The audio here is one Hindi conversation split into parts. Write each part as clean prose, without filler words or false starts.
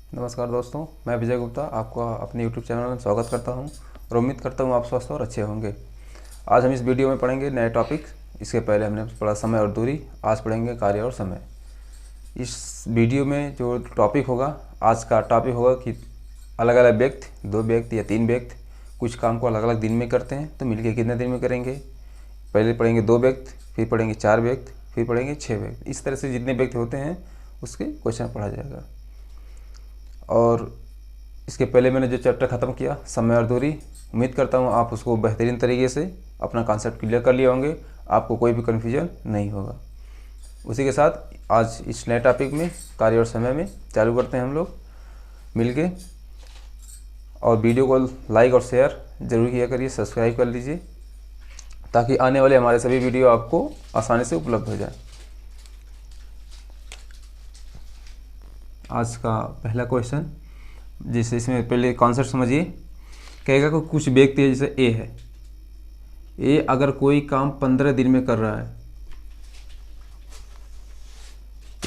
नमस्कार दोस्तों, मैं विजय गुप्ता आपका अपने YouTube चैनल में स्वागत करता हूं और उम्मीद करता हूं आप स्वस्थ और अच्छे होंगे। आज हम इस वीडियो में पढ़ेंगे नए टॉपिक। इसके पहले हमने पढ़ा समय और दूरी, आज पढ़ेंगे कार्य और समय। इस वीडियो में जो टॉपिक होगा, आज का टॉपिक होगा कि अलग अलग व्यक्ति, 2 व्यक्ति या 3 व्यक्ति कुछ काम को अलग अलग दिन में करते हैं, तो मिलकर कितने दिन में करेंगे। पहले पढ़ेंगे 2 व्यक्ति, फिर पढ़ेंगे 4 व्यक्ति, फिर पढ़ेंगे 6 व्यक्ति। इस तरह से जितने व्यक्ति होते हैं उसके क्वेश्चन पढ़ा जाएगा। और इसके पहले मैंने जो चैप्टर ख़त्म किया समय और दूरी, उम्मीद करता हूँ आप उसको बेहतरीन तरीके से अपना कॉन्सेप्ट क्लियर कर लिए होंगे, आपको कोई भी कन्फ्यूजन नहीं होगा। उसी के साथ आज इस नए टॉपिक में कार्य और समय में चालू करते हैं हम लोग मिलके। और वीडियो को लाइक और शेयर ज़रूर किया करिए, सब्सक्राइब कर लीजिए ताकि आने वाले हमारे सभी वीडियो आपको आसानी से उपलब्ध हो जाए। आज का पहला क्वेश्चन, जैसे इसमें पहले कॉन्सेप्ट समझिए। कहेगा कि कुछ व्यक्ति है, जैसे ए है, ए अगर कोई काम 15 दिन में कर रहा है,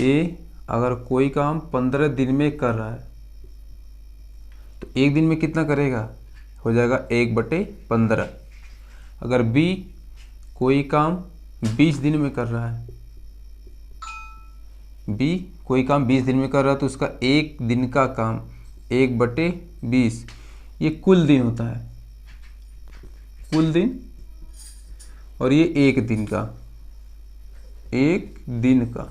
ए अगर कोई काम 15 दिन में कर रहा है तो एक दिन में कितना करेगा, हो जाएगा 1/15। अगर बी कोई काम 20 दिन में कर रहा है, बी कोई काम 20 दिन में कर रहा है तो उसका एक दिन का काम 1/20, ये कुल दिन होता है, कुल दिन। और ये एक दिन का, एक दिन का।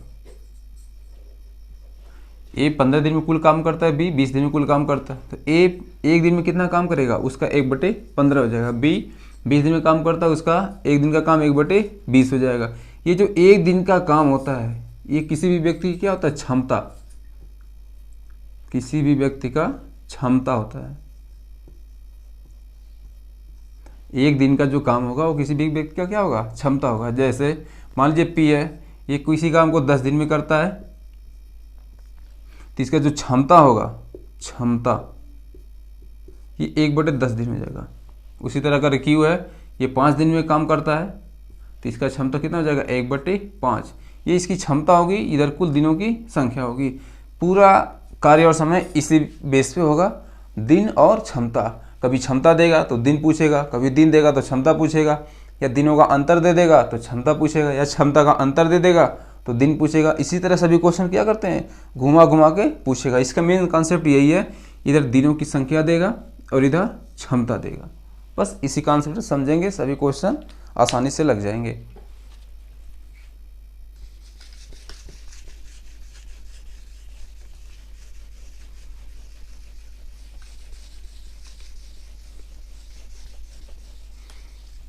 ए 15 दिन में कुल काम करता है, बी 20 दिन में कुल काम करता है, तो ए एक दिन में कितना काम करेगा, उसका 1/15 हो जाएगा। बी 20 दिन में काम करता है, उसका एक दिन का काम 1/20 हो जाएगा। ये जो एक दिन का काम होता है, ये किसी भी व्यक्ति की क्या होता है, क्षमता, किसी भी व्यक्ति का क्षमता होता है। एक दिन का जो काम होगा वो किसी भी व्यक्ति का क्या होगा, क्षमता होगा। जैसे मान लीजिए पी है, ये किसी काम को 10 दिन में करता है तो इसका जो क्षमता होगा, क्षमता, ये 1/10 दिन में जाएगा। उसी तरह अगर क्यू है, ये 5 दिन में काम करता है तो इसका क्षमता कितना हो जाएगा, 1/5। ये इसकी क्षमता होगी, इधर कुल दिनों की संख्या होगी। पूरा कार्य और समय इसी बेस पे होगा, दिन और क्षमता। कभी क्षमता देगा तो दिन पूछेगा, कभी दिन देगा तो क्षमता पूछेगा, या दिनों का अंतर दे देगा तो क्षमता पूछेगा, या क्षमता का अंतर दे देगा तो दिन पूछेगा। इसी तरह सभी क्वेश्चन क्या करते हैं, घुमा घुमा के पूछेगा। इसका मेन कॉन्सेप्ट यही है, इधर दिनों की संख्या देगा और इधर क्षमता देगा। बस इसी कॉन्सेप्ट से समझेंगे, सभी क्वेश्चन आसानी से लग जाएंगे।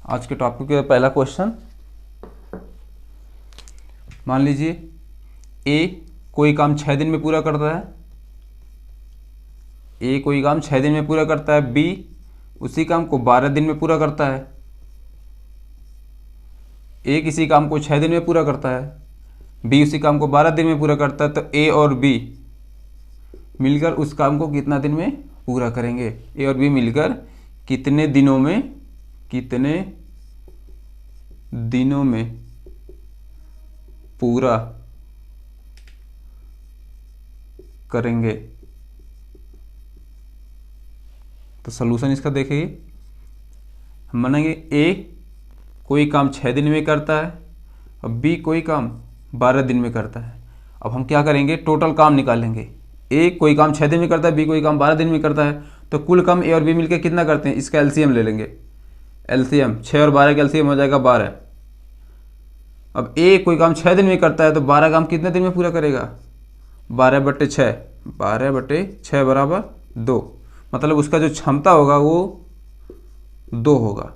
आज के टॉपिक का पहला क्वेश्चन, मान लीजिए ए कोई काम 6 दिन में पूरा करता है, ए कोई काम 6 दिन में पूरा करता है, बी उसी काम को 12 दिन में पूरा करता है। ए किसी काम को 6 दिन में पूरा करता है, बी उसी काम को 12 दिन में पूरा करता है, तो ए और बी मिलकर उस काम को कितना दिन में पूरा करेंगे। ए और बी मिलकर कितने दिनों में, कितने दिनों में पूरा करेंगे। तो सलूशन इसका देखिए, हम मानेंगे ए कोई काम 6 दिन में करता है और बी कोई काम 12 दिन में करता है। अब हम क्या करेंगे, टोटल काम निकालेंगे। ए कोई काम 6 दिन में करता है, बी कोई काम 12 दिन में करता है, तो कुल काम ए और बी मिलकर कितना करते हैं, इसका एलसीएम ले लेंगे। एलसीएम 6 और 12 का एलसीएम हो जाएगा 12। अब ए कोई काम 6 दिन में करता है तो 12 काम कितने दिन में पूरा करेगा, 12/6, 12/6 बराबर 2। मतलब उसका जो क्षमता होगा वो 2 होगा,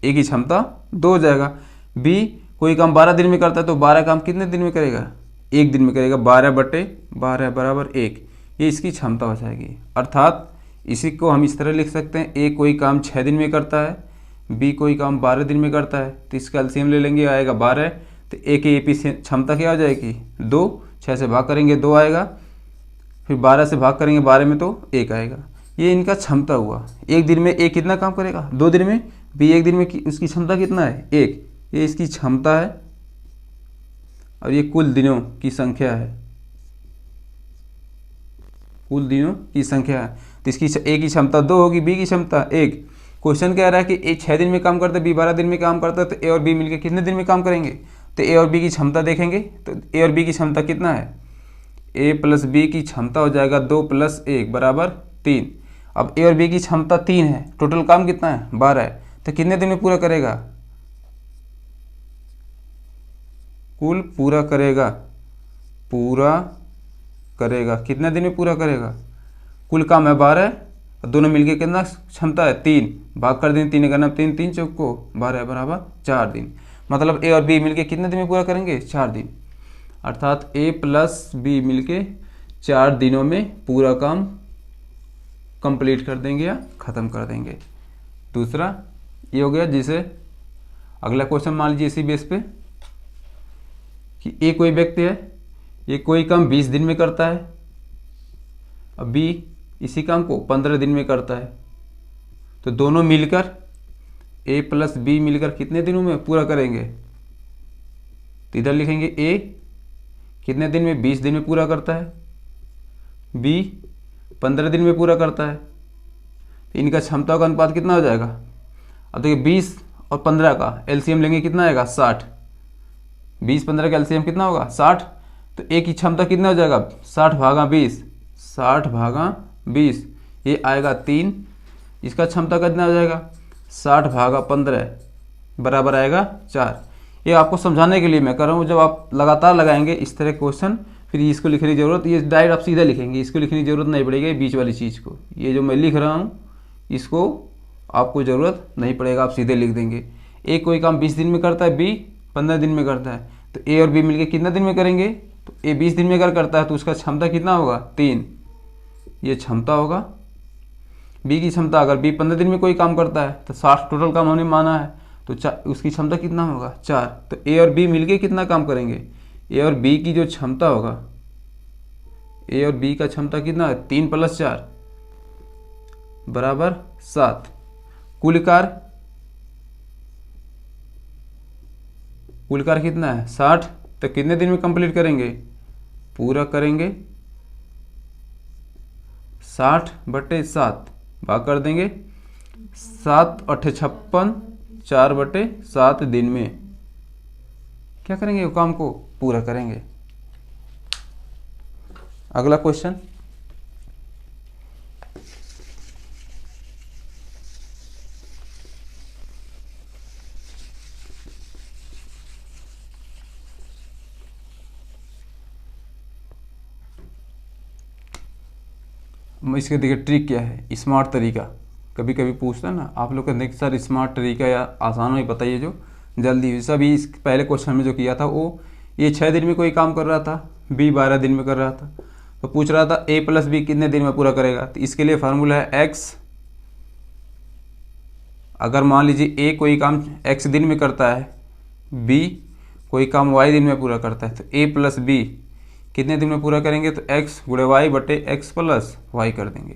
ए की क्षमता 2 हो जाएगा। बी कोई काम 12 दिन में करता है तो 12 काम कितने दिन में करेगा, 1 दिन में करेगा, 12/12 बराबर 1। ये इसकी क्षमता हो जाएगी। अर्थात इसी को हम इस तरह लिख सकते हैं, ए कोई काम 6 दिन में करता है, बी कोई काम 12 दिन में करता है, तो इसका एलसीएम ले लेंगे, आएगा 12। तो ए की एपी क्षमता क्या हो जाएगी, 2। 6 से भाग करेंगे 2 आएगा, फिर 12 से भाग करेंगे 12 में तो 1 आएगा। ये इनका क्षमता हुआ। एक दिन में ए कितना काम करेगा, 2 दिन में, बी एक दिन में उसकी क्षमता कितना है, 1। ये इसकी क्षमता है और ये कुल दिनों की संख्या है। कुल दिनों की संख्या है। तो इसकी ए की क्षमता 2 होगी, बी की क्षमता 1। क्वेश्चन कह रहा है कि ए 6 दिन में काम करता है, बी 12 दिन में काम करता है, तो ए और बी मिलकर कितने दिन में काम करेंगे। तो ए और बी की क्षमता देखेंगे, तो ए और बी की क्षमता कितना है, ए प्लस बी की क्षमता हो जाएगा 2 + 1 बराबर 3। अब ए और बी की क्षमता 3 है, टोटल काम कितना है 12 है, तो कितने दिन में पूरा करेगा, कुल पूरा करेगा कितने दिन में पूरा करेगा। कुल काम है 12, दोनों मिलके कितना क्षमता है 3, भाग कर दें 3 का 3, 3 चौको 12 बराबर 4 दिन। मतलब ए और बी मिलके कितने दिन में पूरा करेंगे 4 दिन, अर्थात ए प्लस बी मिलके 4 दिनों में पूरा काम कंप्लीट कर देंगे या ख़त्म कर देंगे। दूसरा ये हो गया। जिसे अगला क्वेश्चन मान लीजिए इसी बेस पे कि ए कोई व्यक्ति है, ये कोई काम 20 दिन में करता है, अब बी इसी काम को 15 दिन में करता है, तो दोनों मिलकर ए प्लस बी मिलकर कितने दिनों में पूरा करेंगे। तो इधर लिखेंगे ए कितने दिन में 20 दिन में पूरा करता है, बी 15 दिन में पूरा करता है, तो इनका क्षमता का अनुपात कितना हो जाएगा। अब देखिए 20 और 15 का एलसीएम लेंगे कितना आएगा 60, 20-15 का एलसीएम कितना होगा 60, तो ए की क्षमता कितना हो जाएगा 60/20, 60/20 ये आएगा 3, इसका क्षमता कितना हो जाएगा 60/15 बराबर आएगा 4। ये आपको समझाने के लिए मैं कर रहा हूँ, जब आप लगातार लगाएंगे इस तरह क्वेश्चन फिर इसको लिखने की ज़रूरत, ये डायरेक्ट आप सीधा लिखेंगे, इसको लिखने की ज़रूरत नहीं पड़ेगी बीच वाली चीज़ को। ये जो मैं लिख रहा हूँ इसको आपको ज़रूरत नहीं पड़ेगा, आप सीधे लिख देंगे। ए कोई काम 20 दिन में करता है, बी 15 दिन में करता है, तो ए और बी मिलके कितने दिन में करेंगे। तो ए 20 दिन में अगर करता है तो उसका क्षमता कितना होगा 3, ये क्षमता होगा। बी की क्षमता अगर बी 15 दिन में कोई काम करता है तो 60 टोटल काम हमने माना है, तो उसकी क्षमता कितना होगा 4। तो ए और बी मिलके कितना काम करेंगे, ए और बी की जो क्षमता होगा, ए और बी का क्षमता कितना है 3 + 4 बराबर 7। कुल कार्य कितना है 60, तो कितने दिन में कंप्लीट करेंगे, पूरा करेंगे 60/7 भाग कर देंगे 7 × 8 = 56, 4/7 दिन में क्या करेंगे, वो काम को पूरा करेंगे। अगला क्वेश्चन इसके देखिए ट्रिक क्या है, स्मार्ट तरीका। कभी कभी पूछता है ना आप लोग कहते हैं कि सर स्मार्ट तरीका या आसान में बताइए जो जल्दी। सभी इस पहले क्वेश्चन में जो किया था वो ये 6 दिन में कोई काम कर रहा था, बी 12 दिन में कर रहा था, तो पूछ रहा था ए प्लस बी कितने दिन में पूरा करेगा। तो इसके लिए फार्मूला है एक्स, अगर मान लीजिए ए कोई काम एक्स दिन में करता है, बी कोई काम वाई दिन में पूरा करता है, तो ए प्लस बी कितने दिन में पूरा करेंगे, तो x × y / x + y कर देंगे,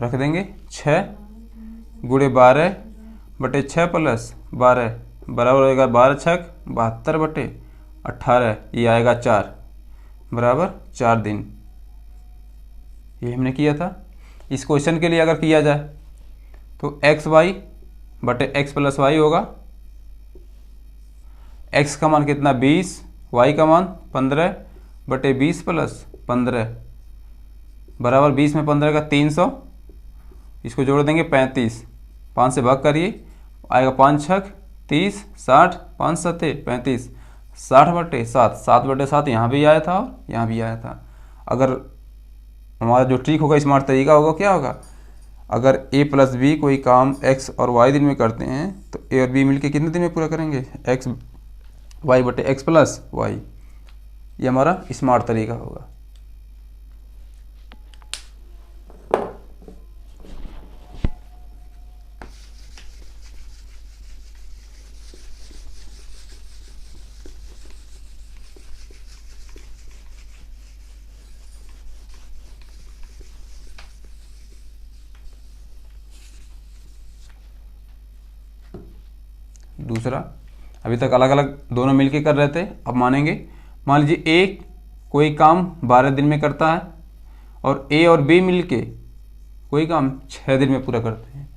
रख देंगे 6 × 12 / 6 + 12 बराबर होगा 12×6 = 72/18, ये आएगा 4 बराबर 4 दिन। ये हमने किया था। इस क्वेश्चन के लिए अगर किया जाए तो xy / x + y होगा, x का मान कितना 20, y का मान 15/20 + 15 बराबर 20 में 15 का 300, इसको जोड़ देंगे 35, 5 से भाग करिए आएगा 5×6 = 30, 60, 5 × 7 = 35, 60/7, 7/7 यहाँ भी आया था और यहाँ भी आया था। अगर हमारा जो ट्रिक होगा स्मार्ट तरीका होगा क्या होगा, अगर ए प्लस बी कोई काम x और y दिन में करते हैं तो ए और बी मिलके कितने दिन में पूरा करेंगे, y / x + y, ये हमारा स्मार्ट तरीका होगा। दूसरा, अभी तक अलग अलग दोनों मिलके कर रहे थे, अब मानेंगे। मान लीजिए ए कोई काम 12 दिन में करता है और ए और बी मिलके कोई काम 6 दिन में पूरा करते हैं।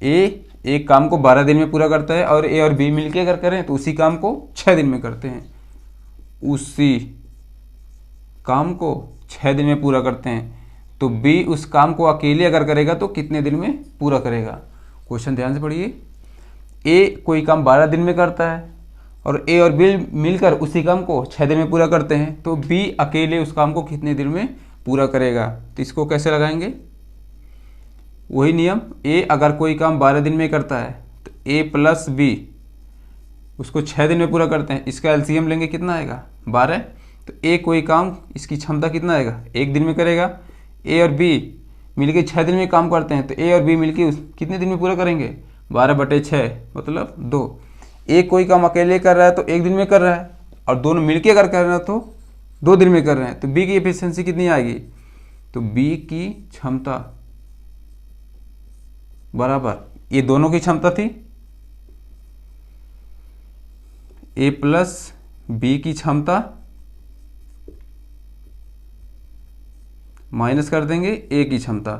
ए एक काम को 12 दिन में पूरा करता है और ए और बी मिलके अगर करें तो उसी काम को 6 दिन में करते हैं। उसी काम को 6 दिन में पूरा करते हैं, तो बी उस काम को अकेले अगर करेगा तो कितने दिन में पूरा करेगा। क्वेश्चन ध्यान से पढ़िए। ए कोई काम 12 दिन में करता है और ए और बी मिलकर उसी काम को 6 दिन में पूरा करते हैं, तो बी अकेले उस काम को कितने दिन में पूरा करेगा। तो इसको कैसे लगाएंगे, वही नियम। ए अगर कोई काम 12 दिन में करता है तो ए प्लस बी उसको 6 दिन में पूरा करते हैं। इसका एलसीएम लेंगे, कितना आएगा 12। तो ए कोई काम, इसकी क्षमता कितना आएगा 1 दिन में करेगा। ए और बी मिलके 6 दिन में काम करते हैं, तो ए और बी मिलके कितने दिन में पूरा करेंगे 12/6 मतलब 2। ए कोई काम अकेले कर रहा है तो 1 दिन में कर रहा है, और दोनों मिलके अगर कर रहे हैं तो 2 दिन में कर रहे हैं, तो बी की एफिशिएंसी कितनी आएगी। तो बी की क्षमता बराबर ये दोनों की क्षमता थी, ए प्लस बी की क्षमता माइनस कर देंगे ए की क्षमता।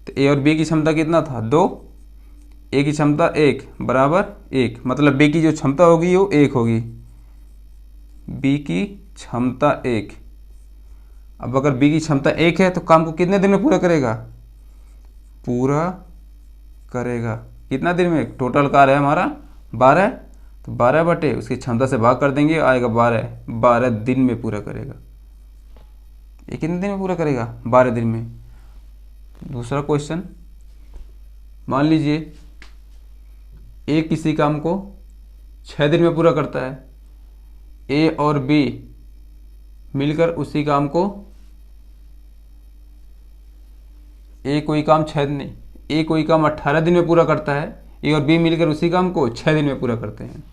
तो ए और बी की क्षमता कितना था 2, ए की क्षमता 1 बराबर 1, मतलब बी की जो क्षमता होगी वो 1 होगी। बी की क्षमता 1। अब अगर बी की क्षमता 1 है तो काम को कितने दिन में पूरा करेगा, पूरा करेगा कितना दिन में। टोटल कार्य है हमारा 12, तो 12 बटे उसकी क्षमता से भाग कर देंगे, आएगा 12 दिन में पूरा करेगा। ये कितने दिन में पूरा करेगा 12 दिन में। दूसरा क्वेश्चन, मान लीजिए ए किसी काम को 6 दिन में पूरा करता है, ए और बी मिलकर उसी काम को, ए कोई काम 6 दिन नहीं, ए कोई काम 18 दिन में पूरा करता है, ए और बी मिलकर उसी काम को 6 दिन में पूरा करते हैं।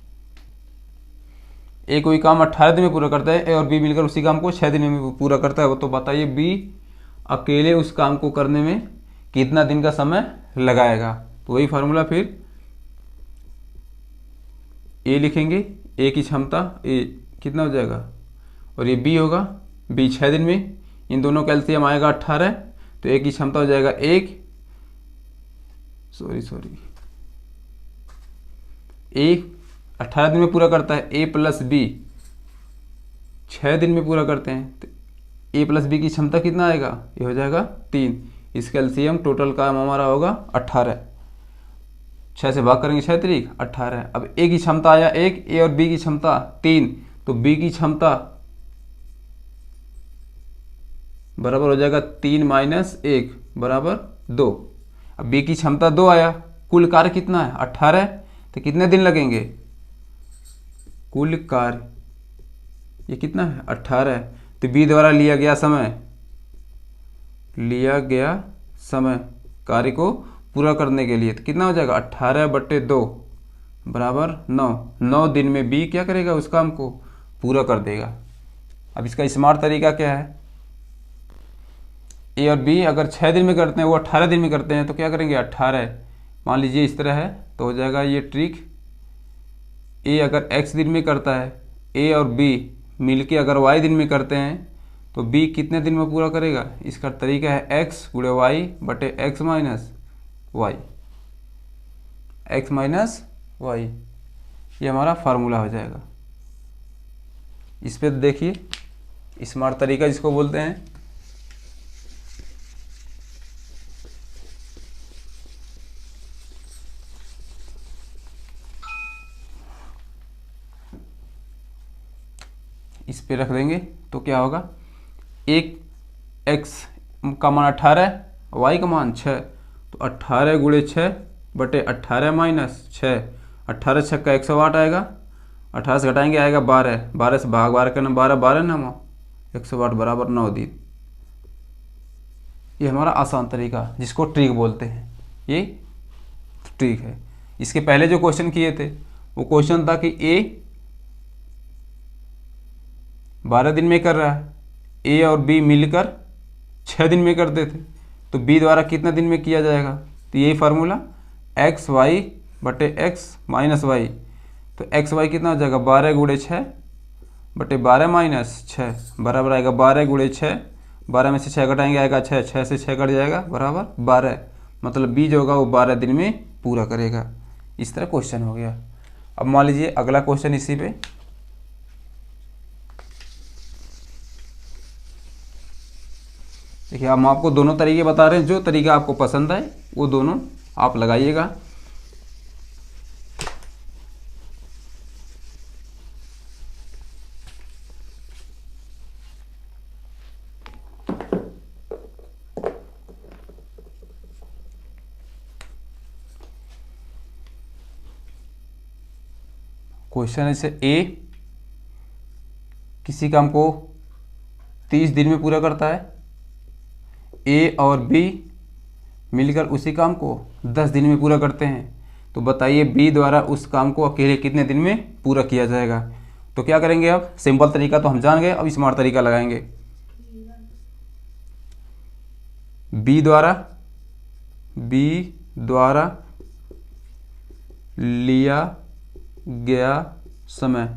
ए कोई काम 18 दिन में पूरा करता है, ए और बी मिलकर उसी काम को 6 दिन में पूरा करता है। वो तो बताइए बी अकेले उस काम को करने में कितना दिन का समय लगाएगा। तो वही फार्मूला, फिर ए लिखेंगे, ए की क्षमता ए कितना हो जाएगा, और ये बी होगा, बी 6 दिन में, इन दोनों का एलसीएम आएगा 18, तो ए की क्षमता हो जाएगा 1, ए 18 दिन में पूरा करता है, ए प्लस बी 6 दिन में पूरा करते हैं, तो ए प्लस बी की क्षमता कितना आएगा, ये हो जाएगा 3। इसका एलसीएम टोटल का हमारा होगा 18, 6 से भाग करेंगे 6 तरीक 18। अब ए की क्षमता आया 1, ए और बी की क्षमता 3, तो बी की क्षमता बराबर हो जाएगा 3 - 1 बराबर 2। अब बी की क्षमता 2 आया, कुल कार्य कितना है 18, तो कितने दिन लगेंगे, कुल कार्य ये कितना है 18। तो बी द्वारा लिया गया समय कार्य को पूरा करने के लिए, तो कितना हो जाएगा 18/2 बराबर 9 दिन में बी क्या करेगा, उस काम को पूरा कर देगा। अब इसका स्मार्ट तरीका क्या है, ए और बी अगर 6 दिन में करते हैं, वो 18 दिन में करते हैं, तो क्या करेंगे 18, मान लीजिए इस तरह है, तो हो जाएगा ये ट्रिक। ए अगर x दिन में करता है, ए और बी मिलके अगर y दिन में करते हैं, तो b कितने दिन में पूरा करेगा। इसका तरीका है x गुणे y बटे x माइनस y, ये हमारा फार्मूला हो जाएगा। इस पे देखिए स्मार्ट तरीका जिसको बोलते हैं। इस पे रख देंगे तो क्या होगा, एक x का मान 18, y का मान 6, तो 18 गुणे 6 बटे 18 माइनस 6, 18 6 का 108 आएगा, 18 से घटाएंगे आएगा 12, 12 से भाग 12 करना 12 12 9 108 बराबर 9 दिन। ये हमारा आसान तरीका जिसको ट्रिक बोलते हैं, ये ट्रिक है। इसके पहले जो क्वेश्चन किए थे वो क्वेश्चन था कि ए 12 दिन में कर रहा है, ए और बी मिलकर 6 दिन में करते थे, तो बी द्वारा कितना दिन में किया जाएगा। तो यही फार्मूला एक्स वाई बटे एक्स माइनस वाई, तो एक्स वाई कितना हो जाएगा 12 गुणे 6 बटे 12 माइनस 6 बराबर आएगा 12 गुणे 6। 12 में से 6 घटाएंगे आएगा 6, 6 से 6 कट जाएगा बराबर 12। मतलब बी जो होगा वो 12 दिन में पूरा करेगा। इस तरह क्वेश्चन हो गया। अब मान लीजिए अगला क्वेश्चन इसी पे। देखिए हम आपको दोनों तरीके बता रहे हैं, जो तरीका आपको पसंद आए वो दोनों आप लगाइएगा। क्वेश्चन है से ए किसी काम को 30 दिन में पूरा करता है, ए और बी मिलकर उसी काम को 10 दिन में पूरा करते हैं। तो बताइए बी द्वारा उस काम को अकेले कितने दिन में पूरा किया जाएगा। तो क्या करेंगे, अब सिंपल तरीका तो हम जान गए, अब स्मार्ट तरीका लगाएंगे। बी द्वारा लिया गया समय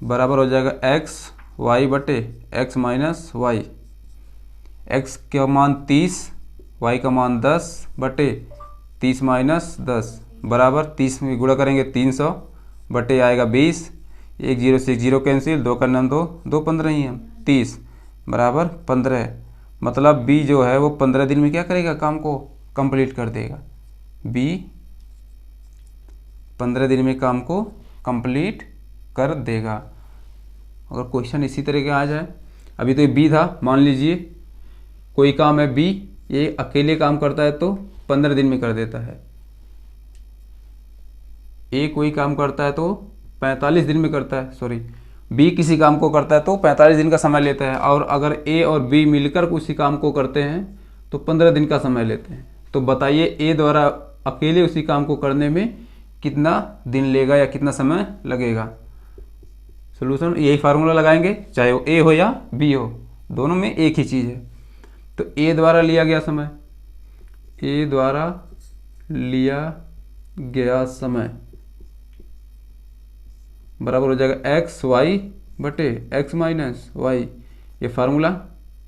बराबर हो जाएगा एक्स वाई बटे एक्स माइनस वाई। एक्स का मान 30, वाई का मान 10 बटे 30 माइनस 10 बराबर 30 में गुणा करेंगे 300 बटे आएगा 20। 1 0 से 0 कैंसिल, 2 का नाम 2, 2 15 ही है, 30 बराबर 15। मतलब बी जो है वो 15 दिन में क्या करेगा, काम को कंप्लीट कर देगा। बी 15 दिन में काम को कंप्लीट कर देगा। अगर क्वेश्चन इसी तरह का आ जाए, अभी तो ये बी था, मान लीजिए कोई काम है बी, ये अकेले काम करता है तो 15 दिन में कर देता है। ए कोई काम करता है तो 45 दिन में करता है, सॉरी बी किसी काम को करता है तो 45 दिन का समय लेता है, और अगर ए और बी मिलकर उसी काम को करते हैं तो 15 दिन का समय लेते हैं। तो बताइए ए द्वारा अकेले उसी काम को करने में कितना दिन लेगा या कितना समय लगेगा। सोल्यूशन यही फार्मूला लगाएंगे, चाहे वो ए हो या बी हो, दोनों में एक ही चीज़ है। तो ए द्वारा लिया गया समय, ए द्वारा लिया गया समय बराबर हो जाएगा एक्स वाई बटे एक्स माइनस वाई। ये फार्मूला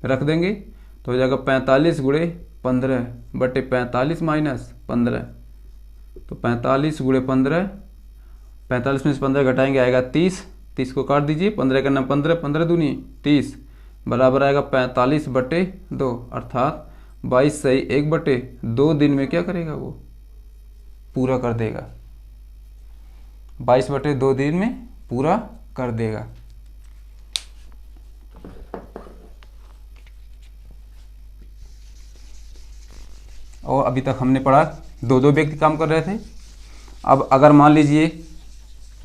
रख देंगे तो हो जाएगा 45 गुणे 15 बटे 45 माइनस 15। तो 45 गुणे 15, 45 में से 15 घटाएंगे आएगा 30, 30 को काट दीजिए, 15 का नाम 15, 15 दूनी 30 बराबर आएगा 45 बटे 2, अर्थात 22 सही 1 बटे 2 दिन में क्या करेगा, वो पूरा कर देगा। 22 बटे 2 दिन में पूरा कर देगा। और अभी तक हमने पढ़ा दो दो व्यक्ति काम कर रहे थे। अब अगर मान लीजिए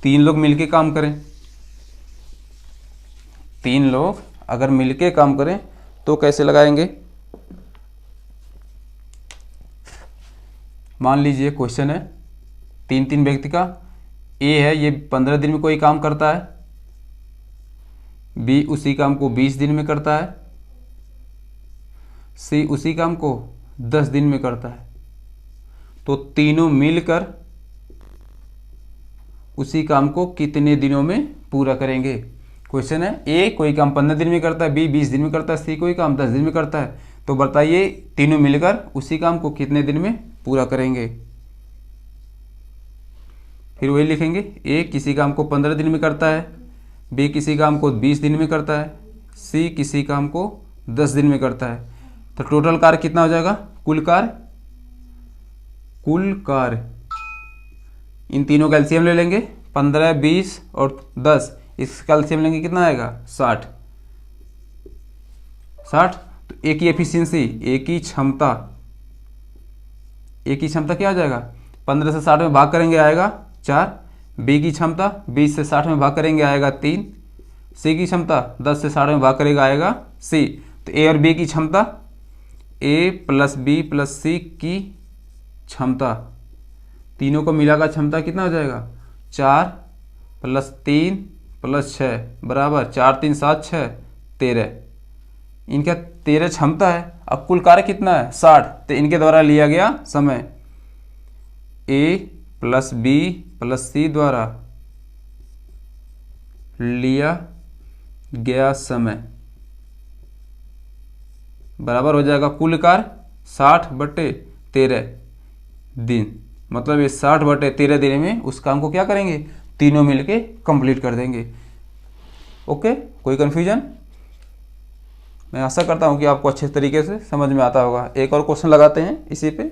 3 लोग मिलके काम करें, 3 लोग अगर मिलके काम करें तो कैसे लगाएंगे। मान लीजिए क्वेश्चन है 3 व्यक्ति का, ए है ये 15 दिन में कोई काम करता है, बी उसी काम को 20 दिन में करता है, सी उसी काम को 10 दिन में करता है। तो तीनों मिलकर उसी काम को कितने दिनों में पूरा करेंगे। क्वेश्चन है ए कोई काम 15 दिन में करता है, बी 20 दिन में करता है, सी कोई काम 10 दिन में करता है। तो बताइए तीनों मिलकर उसी काम को कितने दिन में पूरा करेंगे। फिर वही लिखेंगे, ए किसी काम को 15 दिन में करता है, बी किसी काम को 20 दिन में करता है, सी किसी काम को 10 दिन में करता है। तो टोटल कार्य कितना हो जाएगा, कुल कार्य इन तीनों का एलसीएम ले लेंगे, 15 20 और 10, इसका एलसीएम लेंगे कितना आएगा 60। तो ए की एफिशिएंसी, ए की क्षमता क्या आ जाएगा, 15 से 60 में भाग करेंगे आएगा 4। बी की क्षमता 20 से 60 में भाग करेंगे आएगा 3। सी की क्षमता 10 से 60 में भाग करेगा आएगा सी। तो ए और बी की क्षमता, ए प्लस बी प्लस सी की क्षमता, तीनों को मिलाकर क्षमता कितना हो जाएगा, 4 प्लस 3 प्लस 6 बराबर 4 3 7 6 13। इनका 13 क्षमता है। अब कुल कार्य कितना है 60। तो इनके द्वारा लिया गया समय ए प्लस बी प्लस सी द्वारा लिया गया समय बराबर हो जाएगा कुल कार्य 60/13 दिन। मतलब ये 60/13 दिन में उस काम को क्या करेंगे, तीनों मिलके कंप्लीट कर देंगे। ओके, कोई कन्फ्यूजन? मैं आशा करता हूँ कि आपको अच्छे तरीके से समझ में आता होगा। एक और क्वेश्चन लगाते हैं इसी पे।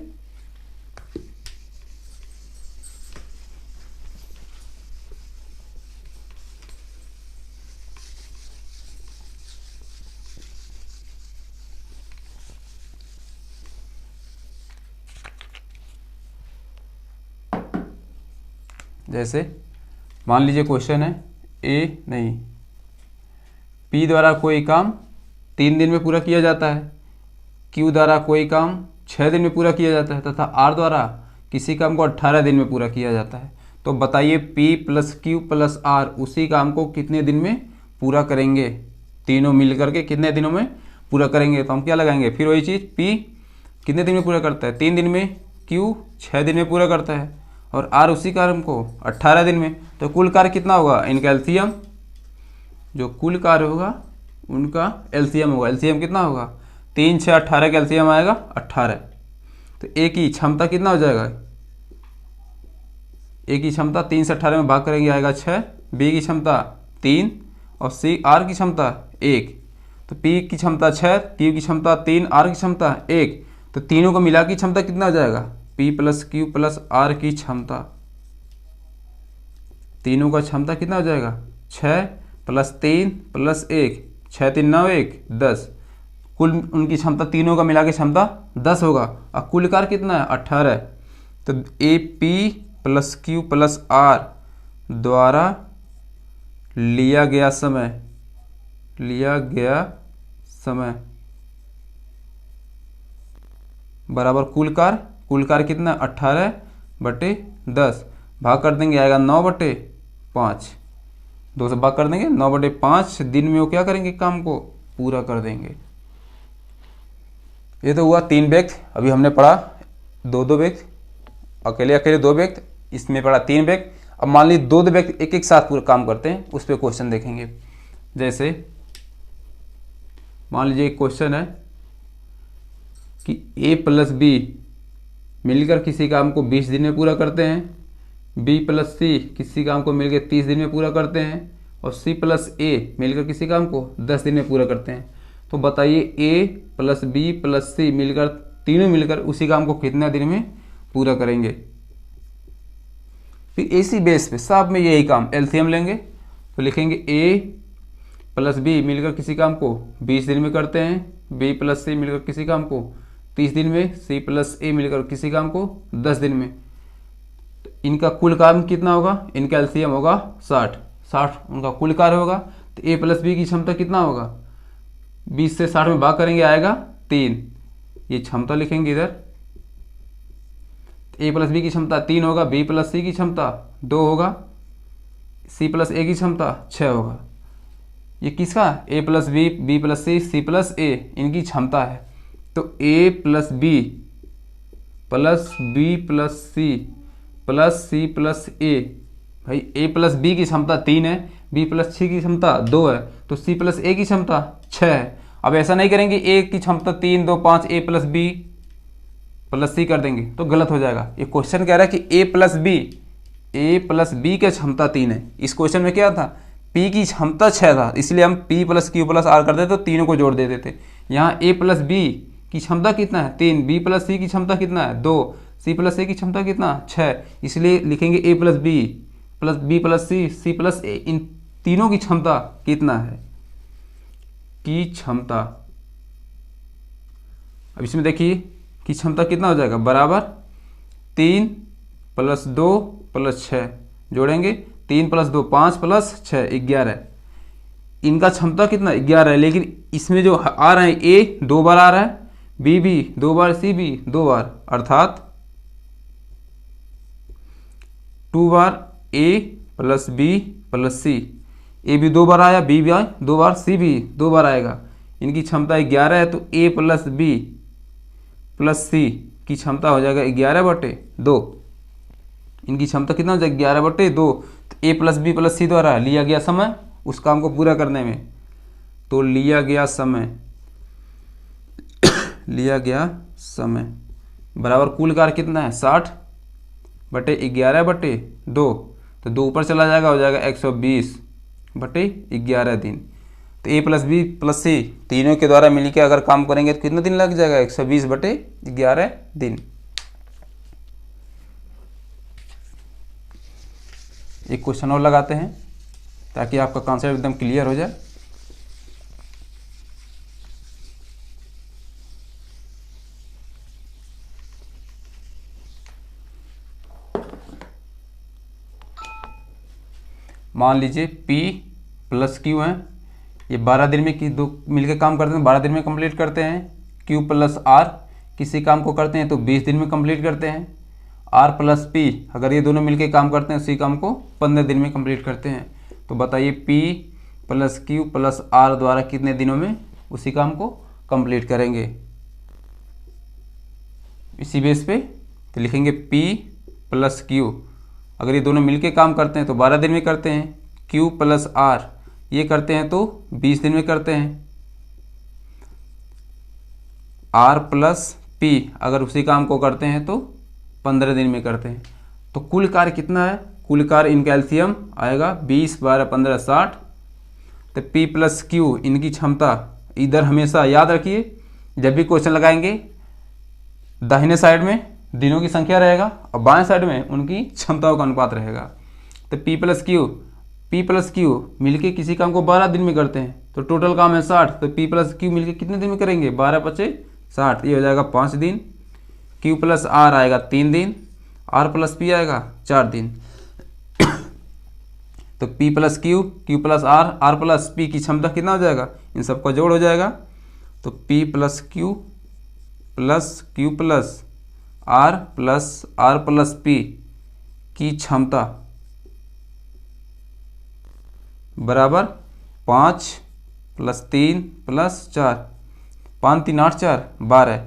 जैसे मान लीजिए क्वेश्चन है पी द्वारा कोई काम 3 दिन में पूरा किया जाता है, क्यू द्वारा कोई काम 6 दिन में पूरा किया जाता है तथा आर द्वारा किसी काम को 18 दिन में पूरा किया जाता है। तो बताइए P plus Q plus R उसी काम को कितने दिन में पूरा करेंगे, तीनों मिल करके कितने दिनों में पूरा करेंगे। तो हम क्या लगाएंगे, फिर वही चीज़, पी कितने दिन में पूरा करता है, 3 दिन में, क्यू 6 दिन में पूरा करता है और आर उसी कार्य को 18 दिन में। तो कुल कार्य कितना होगा, इनका एलसीएम, जो कुल कार्य होगा उनका एलसीएम होगा। एलसीएम कितना होगा, 3 6 18 का एलसीएम आएगा 18। तो ए की क्षमता कितना हो जाएगा, ए की क्षमता 3 से 18 में भाग करेंगे आएगा 6, बी की क्षमता 3 और सी आर की क्षमता 1। तो पी की क्षमता 6, क्यू की क्षमता 3, आर की क्षमता 1। तो तीनों को मिला की क्षमता कितना हो जाएगा, P plus Q plus R की क्षमता, तीनों का क्षमता कितना हो जाएगा, 6 प्लस 3 प्लस 1, 6 3 9 1 10। कुल उनकी क्षमता तीनों का मिला के क्षमता 10 होगा और कुल कार्य कितना है 18। तो ए P plus Q plus R द्वारा लिया गया समय बराबर कुल कार्य कितना 18/10 भाग कर देंगे आएगा 9/5, 2 से भाग कर देंगे 9/5 दिन में वो क्या करेंगे, काम को पूरा कर देंगे। ये तो हुआ 3 व्यक्ति, अभी हमने पढ़ा 2 व्यक्ति, अकेले 2 व्यक्ति, इसमें पढ़ा 3 व्यक्ति। अब मान लीजिए 2 व्यक्ति एक साथ पूरा काम करते हैं, उस पर क्वेश्चन देखेंगे। जैसे मान लीजिए एक क्वेश्चन है कि ए प्लस बी मिलकर किसी काम को 20 दिन में पूरा करते हैं, बी प्लस सी किसी काम को मिलकर 30 दिन में पूरा करते हैं और सी प्लस ए मिलकर किसी काम को 10 दिन में पूरा करते हैं। तो बताइए ए प्लस बी प्लस सी मिलकर, तीनों मिलकर उसी काम को कितने दिन में पूरा करेंगे। फिर इसी बेस पे सब में यही काम एलसीएम लेंगे, तो लिखेंगे ए प्लस बी मिलकर किसी काम को 20 दिन में करते हैं, बी प्लस सी मिलकर किसी काम को 30 दिन में, सी प्लस ए मिलकर किसी काम को 10 दिन में। तो इनका कुल काम कितना होगा, इनका एलसीएम होगा 60 उनका कुल कार्य होगा। तो ए प्लस बी की क्षमता कितना होगा, 20 से 60 में भाग करेंगे आएगा 3, ये क्षमता लिखेंगे इधर। ए प्लस बी की क्षमता 3 होगा, बी प्लस सी की क्षमता 2 होगा, सी प्लस ए की क्षमता 6 होगा। ये किसका, A plus B, B plus C plus A, इनकी क्षमता है। तो A plus B plus C plus A, भाई ए प्लस बी की क्षमता 3 है, बी प्लस सी की क्षमता 2 है, तो सी प्लस ए की क्षमता 6 है। अब ऐसा नहीं करेंगे ए की क्षमता 3 2 5 ए प्लस बी प्लस सी कर देंगे तो गलत हो जाएगा। ये क्वेश्चन कह रहा है कि ए प्लस बी की क्षमता 3 है। इस क्वेश्चन में क्या था, पी की क्षमता 6 था, इसलिए हम P plus Q plus R कर देते तो तीनों को जोड़ देते थे। यहाँ ए प्लस बी की क्षमता कितना है 3, बी प्लस सी की क्षमता कितना है 2, सी प्लस ए की क्षमता कितना 6, इसलिए लिखेंगे A plus B plus C plus A, इन तीनों की क्षमता कितना है, की क्षमता। अब इसमें देखिए की क्षमता कितना हो जाएगा, बराबर 3 + 2 + 6 जोड़ेंगे, 3 + 2 5 + 6 11। इनका क्षमता कितना 11 है, लेकिन इसमें जो आ रहा है ए 2 बार आ रहा है, बी भी 2 बार, सी भी 2 बार, अर्थात 2 बार ए प्लस बी प्लस सी, ए भी 2 बार आया, बी भी आया 2 बार, सी भी 2 बार आएगा। इनकी क्षमता 11 है, तो ए प्लस बी प्लस सी की क्षमता हो जाएगा 11/2। इनकी क्षमता कितना हो जाएगा 11/2। तो ए प्लस बी प्लस सी द्वारा लिया गया समय उस काम को पूरा करने में। तो लिया गया समय बराबर कुल कार्य कितना है 60/11/2, तो 2 ऊपर चला जाएगा, हो जाएगा 120/11 दिन। तो A + B + C तीनों के द्वारा मिलकर अगर काम करेंगे तो कितना दिन लग जाएगा 120/11 दिन। एक क्वेश्चन और लगाते हैं ताकि आपका कॉन्सेप्ट एकदम क्लियर हो जाए। मान लीजिए P + Q है, ये 12 दिन में दो मिलकर काम करते हैं, 12 दिन में कंप्लीट करते हैं। Q + R किसी काम को करते हैं तो 20 दिन में कंप्लीट करते हैं। R + P अगर ये दोनों मिलकर काम करते हैं उसी काम को 15 दिन में कंप्लीट करते हैं। तो बताइए P + Q + R द्वारा कितने दिनों में उसी काम को कंप्लीट करेंगे। इसी बेस पे तो लिखेंगे P + Q अगर ये दोनों मिलके काम करते हैं तो 12 दिन में करते हैं। Q + R ये करते हैं तो 20 दिन में करते हैं। R + P अगर उसी काम को करते हैं तो 15 दिन में करते हैं। तो कुल कार्य कितना है, कुल कार्य इन कैल्शियम आएगा 20, 12, 15, 60। तो P + Q इनकी क्षमता, इधर हमेशा याद रखिए जब भी क्वेश्चन लगाएंगे दाहिने साइड में दिनों की संख्या रहेगा और बाएं साइड में उनकी क्षमताओं का अनुपात रहेगा। तो P + Q मिलके किसी काम को 12 दिन में करते हैं तो टोटल काम है 60। तो P + Q मिलके कितने दिन में करेंगे 12 × 5 = 60, ये हो जाएगा 5 दिन। Q + R आएगा 3 दिन, R + P आएगा 4 दिन। तो P + Q, Q + R, R + P की क्षमता कितना हो जाएगा, इन सबका जोड़ हो जाएगा। तो P + Q + Q + R + P की क्षमता बराबर 5 + 3 + 4, 5 3 8 4 12,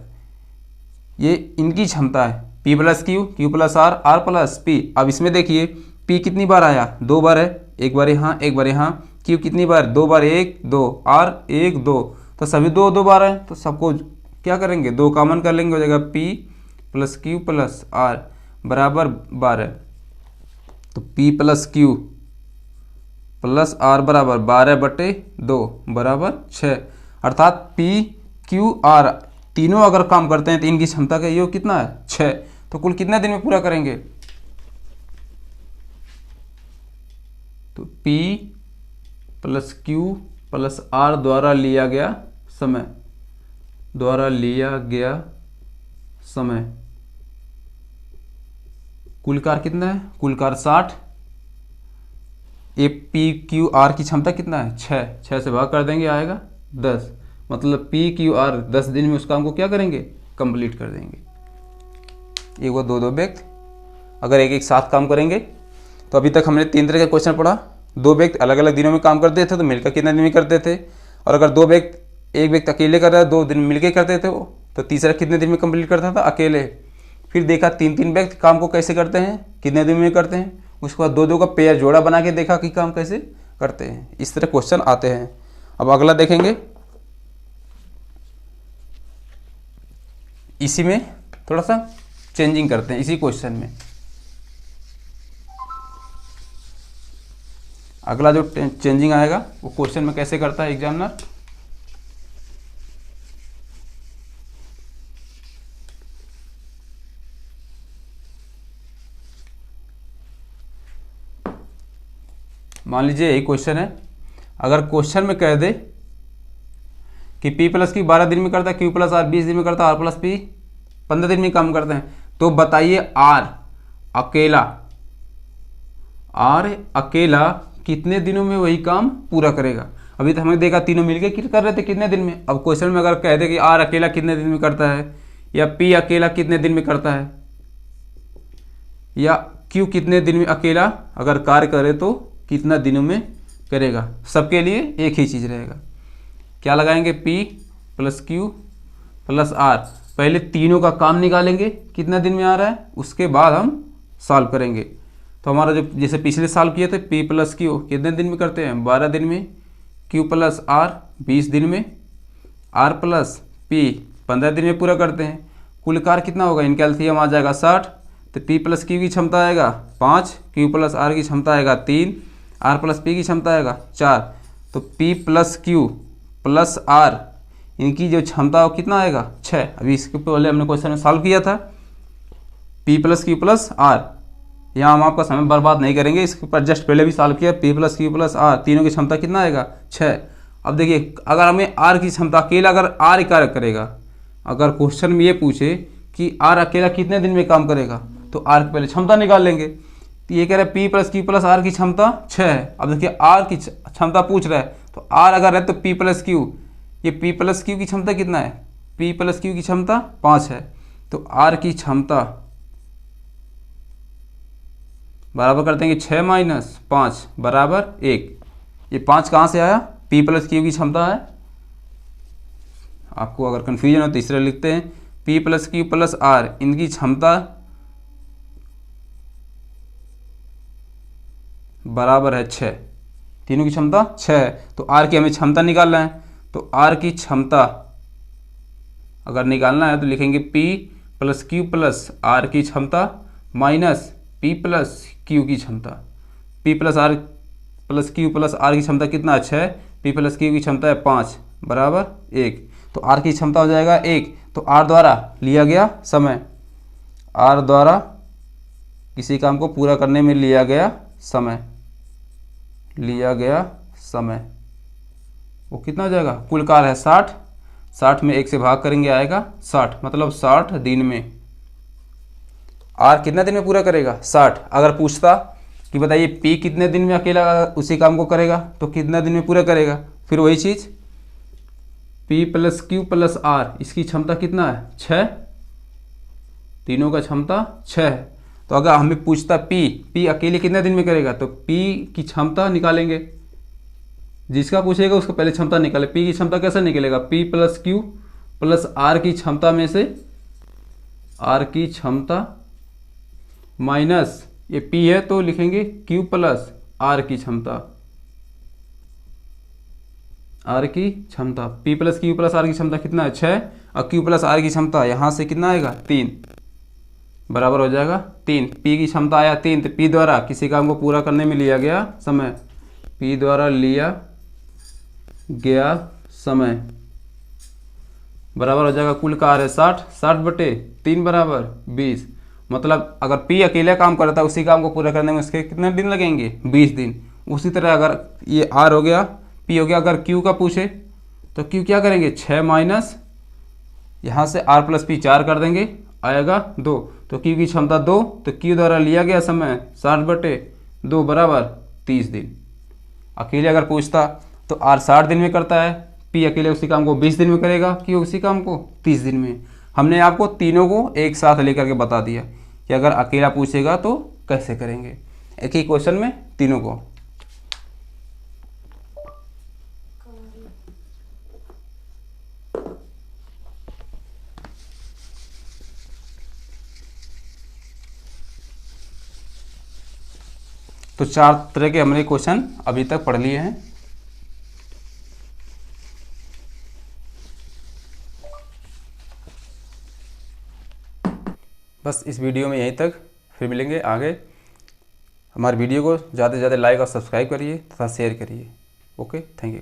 ये इनकी क्षमता है। P + Q, Q + R, R + P। अब इसमें देखिए P कितनी बार आया, 2 बार है, एक बार यहाँ एक बार यहाँ। Q कितनी बार, 2 बार, 1 2, R 1 2, तो सभी 2 2 बार है, तो सबको क्या करेंगे 2 कॉमन कर लेंगे, हो जाएगा P + Q + R बराबर 12। तो P + Q + R बराबर 12/2 बराबर 6, अर्थात P Q R तीनों अगर काम करते हैं तो इनकी क्षमता का योग कितना है 6। तो कुल कितने दिन में पूरा करेंगे, तो P + Q + R द्वारा लिया गया समय कुल कार्य कितना है, कुल कार्य 60। ये P Q R की क्षमता कितना है 6 से भाग कर देंगे आएगा 10, मतलब P Q R 10 दिन में उस काम को क्या करेंगे कंप्लीट कर देंगे। एक वो 2 व्यक्ति अगर एक साथ काम करेंगे, तो अभी तक हमने 3 तरह के क्वेश्चन पढ़ा। 2 व्यक्ति अलग अलग दिनों में काम करते थे तो मिलकर कितने दिन में करते थे, और अगर एक व्यक्ति अकेले कर रहा है 2 दिन मिलकर करते थे वो, तो तीसरा कितने दिन में कंप्लीट करता था अकेले। फिर देखा 3 व्यक्ति काम को कैसे करते हैं, कितने दिन में करते हैं, उसके बाद 2 का पेयर जोड़ा बना के देखा कि काम कैसे करते हैं। इस तरह क्वेश्चन आते हैं। अब अगला देखेंगे, इसी में थोड़ा सा चेंजिंग करते हैं। इसी क्वेश्चन में अगला जो चेंजिंग आएगा वो क्वेश्चन में कैसे करता है एग्जामिनर, मान लीजिए यही क्वेश्चन है। अगर क्वेश्चन में कह दे कि P + Q 12 दिन में करता है, Q + R 20 दिन में करता है, R + P 15 दिन में काम करते हैं, तो बताइए R अकेला कितने दिनों में वही काम पूरा करेगा। अभी तो हमने देखा तीनों मिलकर कर रहे थे कितने दिन में। अब क्वेश्चन में अगर कह दे कि R अकेला कितने दिन में करता है, या P अकेला कितने दिन में करता है, या Q कितने दिन में अकेला अगर कार्य करे तो कितना दिनों में करेगा, सबके लिए एक ही चीज़ रहेगा। क्या लगाएंगे P + Q + R, पहले तीनों का काम निकालेंगे कितना दिन में आ रहा है, उसके बाद हम सॉल्व करेंगे। तो हमारा जो जैसे पिछले साल किए थे पी प्लस क्यू कितने दिन में करते हैं 12 दिन में, क्यू प्लस आर 20 दिन में, आर प्लस पी 15 दिन में पूरा करते हैं। कुल कार्य कितना होगा, इनका एलसीएम आ जाएगा 60। तो पी प्लस क्यू की क्षमता आएगा 5, क्यू प्लस आर की क्षमता आएगा 3, आर प्लस पी की क्षमता आएगा 4। तो P plus Q plus R इनकी जो क्षमता वो कितना आएगा 6। अभी इसके पहले हमने क्वेश्चन में सॉल्व किया था P plus Q plus R. यहाँ हम आपका समय बर्बाद नहीं करेंगे, इसके ऊपर जस्ट पहले भी सॉल्व किया। P plus Q plus R तीनों की क्षमता कितना आएगा 6। अब देखिए अगर हमें आर की क्षमता अकेला अगर आर कार्य करेगा, अगर क्वेश्चन में ये पूछे कि आर अकेला कितने दिन में काम करेगा तो आर की पहले क्षमता निकाल लेंगे। तो ये कह रहा है P plus Q plus R की क्षमता 6 है। अब देखिए आर की क्षमता पूछ रहा है तो आर अगर है तो पी प्लस क्यू, ये पी प्लस क्यू की क्षमता कितना है, पी प्लस क्यू की क्षमता 5 है। तो आर की क्षमता बराबर कर देंगे 6 माइनस 5 बराबर 1। ये 5 कहाँ से आया, पी प्लस क्यू की क्षमता है। आपको अगर कन्फ्यूजन हो तो तीसरा लिखते हैं P plus Q plus R इनकी क्षमता बराबर है 6, तीनों की क्षमता 6 है। तो आर की हमें क्षमता निकालना है। तो आर की क्षमता अगर निकालना है तो लिखेंगे P plus Q plus R की क्षमता माइनस पी प्लस क्यू की क्षमता। P plus Q plus R की क्षमता कितना 6, पी प्लस क्यू की क्षमता है 5 बराबर 1। तो आर की क्षमता हो जाएगा 1। तो आर द्वारा लिया गया समय, आर द्वारा किसी काम को पूरा करने में लिया गया समय वो कितना हो जाएगा, कुल कार्य है 60, 60 में 1 से भाग करेंगे आएगा 60, मतलब 60 दिन में। आर कितना दिन में पूरा करेगा 60। अगर पूछता कि बताइए पी कितने दिन में अकेला उसी काम को करेगा तो कितना दिन में पूरा करेगा, फिर वही चीज़ P plus Q plus R इसकी क्षमता कितना है 6, तीनों का क्षमता 6 है। तो अगर हमें पूछता पी अकेले कितने दिन में करेगा तो पी की क्षमता निकालेंगे, जिसका पूछेगा उसको पहले क्षमता निकाले। पी की क्षमता कैसे निकलेगा, P plus Q plus R की क्षमता में से आर की क्षमता माइनस ये पी है तो लिखेंगे क्यू प्लस आर की क्षमता, आर की क्षमता। P plus Q plus R की क्षमता कितना है 6 और क्यू प्लस आर की क्षमता यहाँ से कितना आएगा 3 बराबर हो जाएगा 3। पी की क्षमता आया 3 तो पी द्वारा किसी काम को पूरा करने में लिया गया समय, पी द्वारा लिया गया समय बराबर हो जाएगा कुल कार्य 60, 60 बटे 3 बराबर 20। मतलब अगर पी अकेला काम करता है उसी काम को पूरा करने में उसके कितने दिन लगेंगे 20 दिन। उसी तरह अगर ये आर हो गया, पी हो गया, अगर क्यू का पूछे तो क्यू क्या करेंगे 6 माइनस यहाँ से आर प्लस पी 4 कर देंगे आएगा 2। तो क्यू की क्षमता 2 तो क्यू द्वारा लिया गया समय 60 बटे 2 बराबर 30 दिन। अकेले अगर पूछता तो आर 60 दिन में करता है, पी अकेले उसी काम को 20 दिन में करेगा, क्यू उसी काम को 30 दिन में। हमने आपको तीनों को एक साथ लेकर के बता दिया कि अगर अकेला पूछेगा तो कैसे करेंगे, एक ही क्वेश्चन में तीनों को। तो 4 तरह के हमने क्वेश्चन अभी तक पढ़ लिए हैं। बस इस वीडियो में यहीं तक, फिर मिलेंगे आगे। हमारे वीडियो को ज़्यादा से ज़्यादा लाइक और सब्सक्राइब करिए तथा शेयर करिए। Okay, thank you.